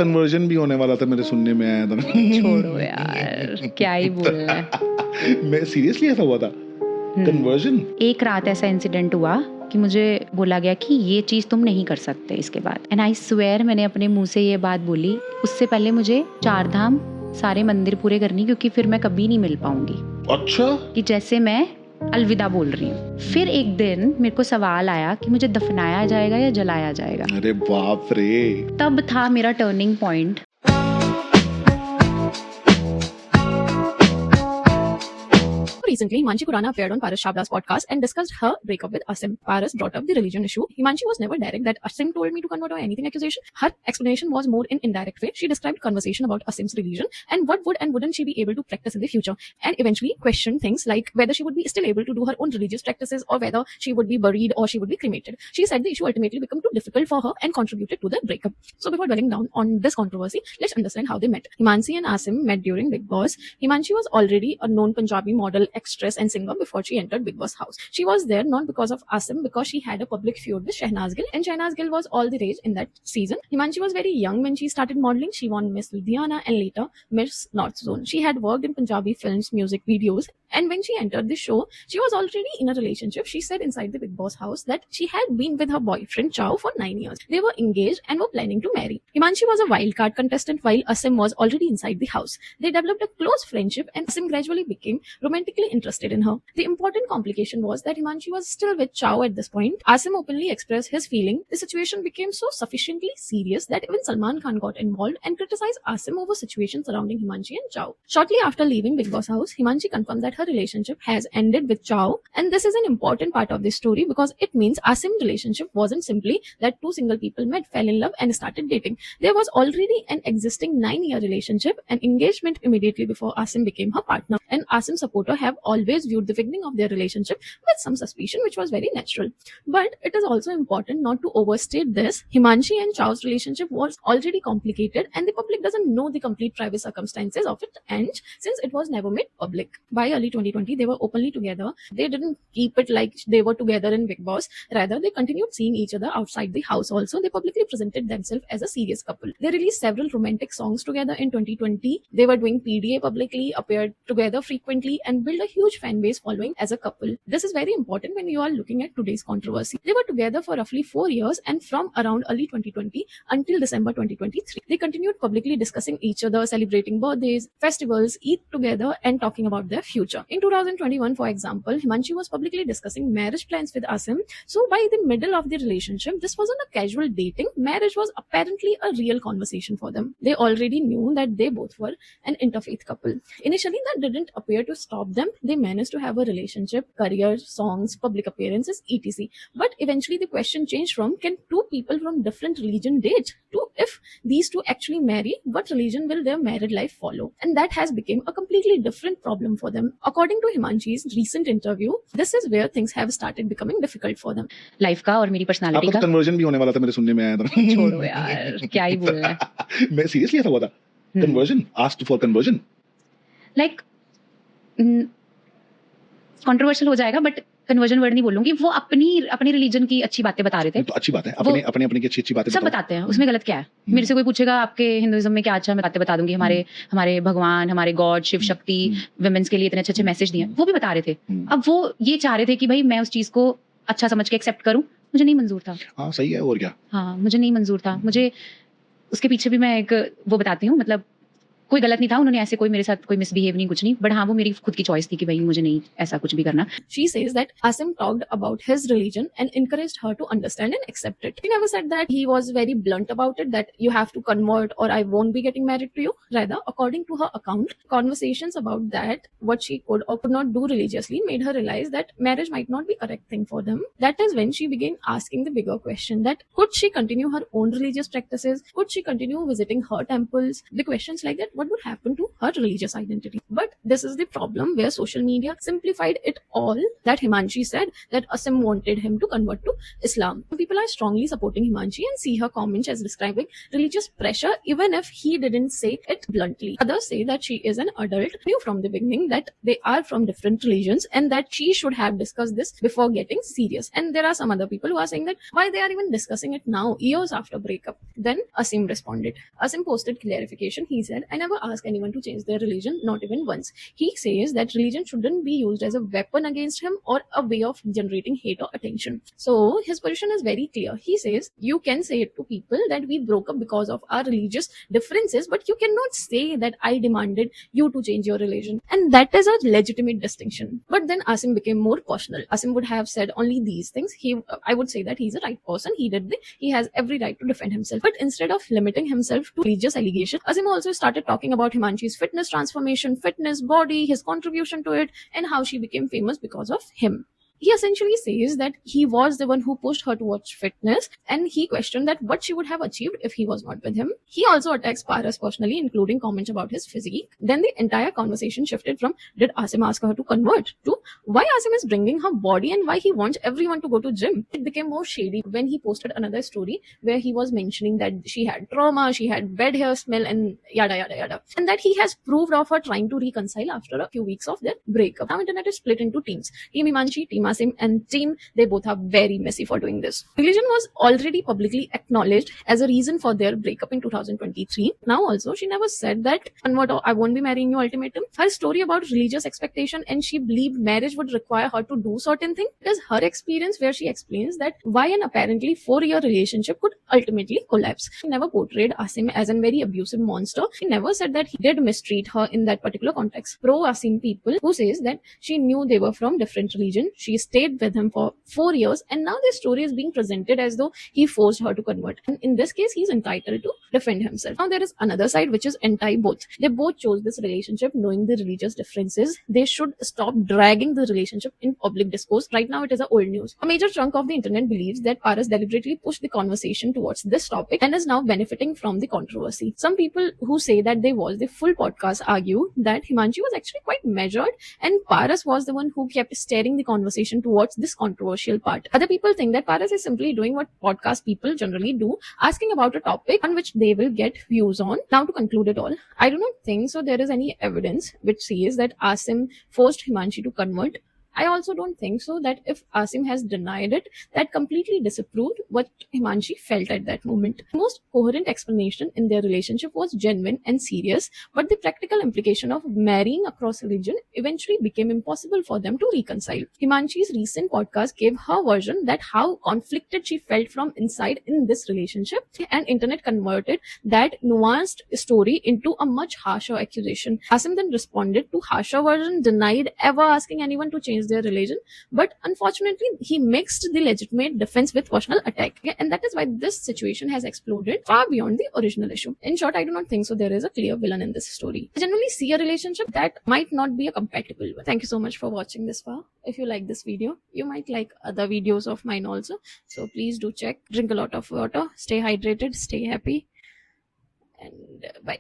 Conversion भी होने वाला था, मेरे सुनने में आया था। छोड़ो यार, क्या ही बोलना है। मैं सीरियसली ऐसा हुआ था, कन्वर्जन। एक रात ऐसा इंसिडेंट हुआ कि मुझे बोला गया कि ये चीज़ तुम नहीं कर सकते इसके बाद, एंड आई स्वेयर मैंने अपने मुंह से ये बात बोली। उससे पहले मुझे 4 धाम सारे मंदिर पूरे करनी, क्योंकि फिर मैं कभी नहीं मिल पाऊंगी। अच्छा, कि जैसे मैं अलविदा बोल रही हूँ। फिर एक दिन मेरे को सवाल आया कि मुझे दफनाया जाएगा या जलाया जाएगा। अरे बाप रे। तब था मेरा turning point. Recently, Himanshi Khurrana appeared on Paras Chhabla's podcast and discussed her breakup with Asim. Paras brought up the religion issue. Himanshi was never direct that Asim told me to convert or anything accusation. Her explanation was more in indirect way. She described conversation about Asim's religion and what would and wouldn't she be able to practice in the future, and eventually questioned things like whether she would be still able to do her own religious practices or whether she would be buried or she would be cremated. She said the issue ultimately became too difficult for her and contributed to the breakup. So before dwelling down on this controversy, let's understand how they met. Himanshi and Asim met during Big Boss. Himanshi was already a known Punjabi model, actress and singer before she entered Big Boss house. She was there not because of Asim, because she had a public feud with Shehnaz Gill, and Shehnaz Gill was all the rage in that season. Himanshi was very young when she started modeling. She won Miss Ludhiana and later Miss North Zone. She had worked in Punjabi films, music videos, and when she entered the show, she was already in a relationship. She said inside the Big Boss house that she had been with her boyfriend Chow for 9 years. They were engaged and were planning to marry. Himanshi was a wild card contestant while Asim was already inside the house. They developed a close friendship and Asim gradually became romantically interested in her. The important complication was that Himanshi was still with Chow at this point. Asim openly expressed his feeling. The situation became so sufficiently serious that even Salman Khan got involved and criticized Asim over situations surrounding Himanshi and Chow. Shortly after leaving Big Boss house, Himanshi confirmed that her relationship has ended with Chow, and this is an important part of this story because it means Asim's relationship wasn't simply that two single people met, fell in love and started dating. There was already an existing 9-year relationship and engagement immediately before Asim became her partner, and Asim's supporters have always viewed the beginning of their relationship with some suspicion, which was very natural. But it is also important not to overstate this. Himanshi and Chow's relationship was already complicated and the public doesn't know the complete private circumstances of it, and since it was never made public. By early 2020, they were openly together. They didn't keep it like they were together in Big Boss. Rather, they continued seeing each other outside the house also. They publicly presented themselves as a serious couple. They released several romantic songs together in 2020. They were doing PDA publicly, appeared together frequently, and built a huge fan base following as a couple. This is very important when you are looking at today's controversy. They were together for roughly 4 years, and from around early 2020 until December 2023, they continued publicly discussing each other, celebrating birthdays, festivals, eat together, and talking about their future. In 2021, for example, Himanshi was publicly discussing marriage plans with Asim. So by the middle of the relationship, this wasn't a casual dating. Marriage was apparently a real conversation for them. They already knew that they both were an interfaith couple. Initially, that didn't appear to stop them. They managed to have a relationship, career, songs, public appearances, etc. But eventually the question changed from, can two people from different religion date, to if these two actually marry, what religion will their married life follow? And that has become a completely different problem for them. According to Himanshi's recent interview, this is where things have started becoming difficult for them. Life का और मेरी personality का conversion भी होने वाला था, मेरे सुनने में आया था। छोड़ो यार, क्या ही बोलना है। मैं सीरियसली ऐसा हुआ था, conversion, asked for conversion. Like controversial हो जाएगा, बट कन्वर्जन वर्ड नहीं बोलूंगी। वो अपनी रिलीजन की अच्छी बातें बता रहे थे। तो अच्छी बात है, अपने की अच्छी बातें सब बताते हैं, उसमें गलत क्या है? मेरे से कोई पूछेगा आपके हिंदुइज्म में क्या अच्छा, मैं बातें बता दूंगी। हमारे भगवान, हमारे गॉड, शिव शक्ति, विमेंस के लिए इतने अच्छे मैसेज दिए, वो भी बता रहे थे। अब वो ये चाह रहे थे कि भाई मैं उस चीज को अच्छा समझ के एक्सेप्ट करूं, मुझे नहीं मंजूर था। हाँ सही है, और क्या। हाँ, मुझे नहीं मंजूर था। मुझे उसके पीछे भी मैं एक वो बताती हूँ, मतलब कोई गलत नहीं था, उन्होंने ऐसे कोई मेरे साथ कोई मिसबिहेव नहीं, कुछ नहीं, बट हाँ वो मेरी खुद की चॉइस थी कि भाई मुझे नहीं ऐसा कुछ भी करना। She says that Asim talked about his religion and encouraged her to understand and accept it. He never said that he was very blunt about it, that you have to convert or I won't be getting married to you. Rather, according to her account, conversations about that, what she could or could not do religiously, made her realize that marriage might not be the correct thing for them. That is when she began asking the bigger question, that could she continue her own religious practices? Could she continue visiting her temples? The questions like that what would happen to her religious identity. But this is the problem where social media simplified it all, that Himanshi said that Asim wanted him to convert to Islam. Some people are strongly supporting Himanshi and see her comments as describing religious pressure, even if he didn't say it bluntly. Others say that she is an adult, knew from the beginning that they are from different religions and that she should have discussed this before getting serious. And there are some other people who are saying that why they are even discussing it now, years after breakup. Then Asim responded. Asim posted clarification. He said, I never asked anyone to change their religion, not even once. He says that religion shouldn't be used as a weapon against him or a way of generating hate or attention. So his position is very clear. He says you can say it to people that we broke up because of our religious differences, but you cannot say that I demanded you to change your religion. And that is a legitimate distinction. But then Asim became more personal. Asim would have said only these things. I would say that he's a right person. He has every right to defend himself. But instead of limiting himself to religious allegations, Asim also started talking about Himanshi's fitness transformation, fitness, body, his contribution to it, and how she became famous because of him. He essentially says that he was the one who pushed her towards fitness, and he questioned that what she would have achieved if he was not with him. He also attacks Paras personally, including comments about his physique. Then the entire conversation shifted from did Asim ask her to convert to why Asim is bringing her body and why he wants everyone to go to gym. It became more shady when he posted another story where he was mentioning that she had trauma, she had bad hair smell, and yada yada yada, and that he has proved of her trying to reconcile after a few weeks of their breakup. Now internet is split into teams. Team Himanshi, Team Asim, and team, they both are very messy for doing this. Religion was already publicly acknowledged as a reason for their breakup in 2023. Now also, she never said that convert or I won't be marrying you ultimatum. Her story about religious expectation and she believed marriage would require her to do certain things. It is her experience where she explains that why an apparently 4-year relationship could ultimately collapse. She never portrayed Asim as a very abusive monster. She never said that he did mistreat her in that particular context. Pro Asim people who says that she knew they were from different religion. She stayed with him for 4 years, and now this story is being presented as though he forced her to convert. And in this case, he's entitled to defend himself. Now there is another side which is anti-both. They both chose this relationship knowing the religious differences. They should stop dragging the relationship in public discourse. Right now it is a old news. A major chunk of the internet believes that Paras deliberately pushed the conversation towards this topic and is now benefiting from the controversy. Some people who say that they watched the full podcast argue that Himanshi was actually quite measured and Paras was the one who kept steering the conversation towards this controversial part. Other people think that Paras is simply doing what podcast people generally do, asking about a topic on which they will get views on. Now to conclude it all, I do not think so there is any evidence which says that Asim forced Himanshi to convert. I also don't think so that if Asim has denied it, that completely disapproved what Himanshi felt at that moment. The most coherent explanation in their relationship was genuine and serious, but the practical implication of marrying across religion eventually became impossible for them to reconcile. Himanshi's recent podcast gave her version that how conflicted she felt from inside in this relationship, and internet converted that nuanced story into a much harsher accusation. Asim then responded to harsher version, denied ever asking anyone to change their religion, but unfortunately he mixed the legitimate defense with personal attack, and that is why this situation has exploded far beyond the original issue. In short, I do not think so there is a clear villain in this story. I generally see a relationship that might not be a compatible one. Thank you so much for watching this far. If you like this video, you might like other videos of mine also, so please do check. Drink a lot of water, stay hydrated, stay happy, and bye.